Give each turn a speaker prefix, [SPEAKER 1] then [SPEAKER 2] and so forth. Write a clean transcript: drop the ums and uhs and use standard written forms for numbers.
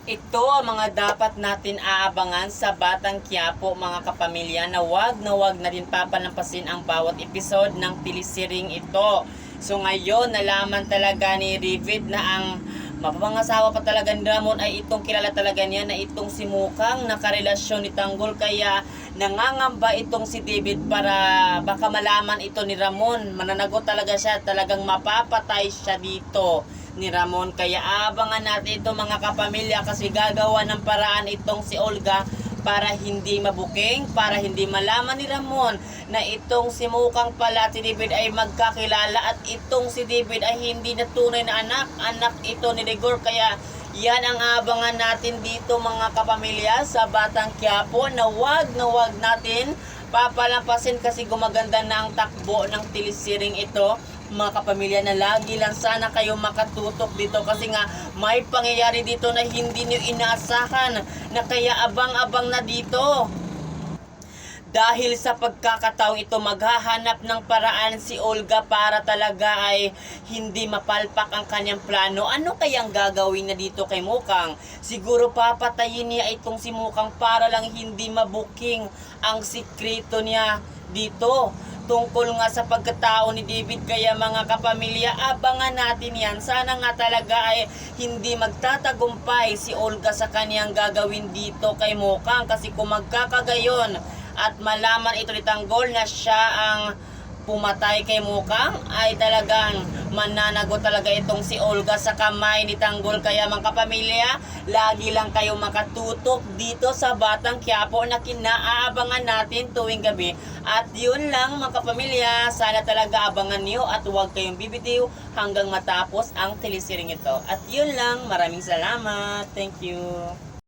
[SPEAKER 1] Ito ang mga dapat natin aabangan sa Batang Quiapo mga kapamilya na wag na din papalampasin ang bawat episode ng telesering ito. So ngayon nalaman talaga ni Rivid na ang mapapangasawa pa talaga ni Ramon ay itong kilala talaga niya na itong si Mukang nakarelasyon ni Tanggol, kaya nangangamba itong si David para baka malaman ito ni Ramon. Mananagot talaga siya, talagang mapapatay siya dito ni Ramon. Kaya abangan natin ito mga kapamilya, kasi gagawa ng paraan itong si Olga para hindi mabuking, para hindi malaman ni Ramon na itong si Mukang pala si David ay magkakilala at itong si David ay hindi na tunay na anak ito ni Rigor. Kaya yan ang abangan natin dito mga kapamilya sa Batang Quiapo na wag natin papalampasin, kasi gumaganda na ang takbo ng telesering ito mga kapamilya, na lagi lang sana kayo makatutok dito, kasi nga may pangyayari dito na hindi niyo inaasahan, na kaya abang-abang na dito. Dahil sa pagkakataong ito, maghahanap ng paraan si Olga para talaga ay hindi mapalpak ang kanyang plano. Ano kayang gagawin na dito kay Mukang? Siguro papatayin niya itong si Mukang para lang hindi mabuking ang sikreto niya dito tungkol nga sa pagkatao ni David. Kaya mga kapamilya, abangan natin yan. Sana nga talaga ay hindi magtatagumpay si Olga sa kanyang gagawin dito kay Mukang, kasi kung magkakagayon at malaman ito ni Tanggol na siya ang pumatay kay Mukang, ay talagang mananagot talaga itong si Olga sa kamay ni Tanggol. Kaya mga kapamilya, lagi lang kayo makatutok dito sa Batang Quiapo na kinaabangan natin tuwing gabi. At yun lang mga kapamilya, sana talaga abangan niyo at huwag kayong bibitiw hanggang matapos ang telesering ito. At yun lang, maraming salamat. Thank you.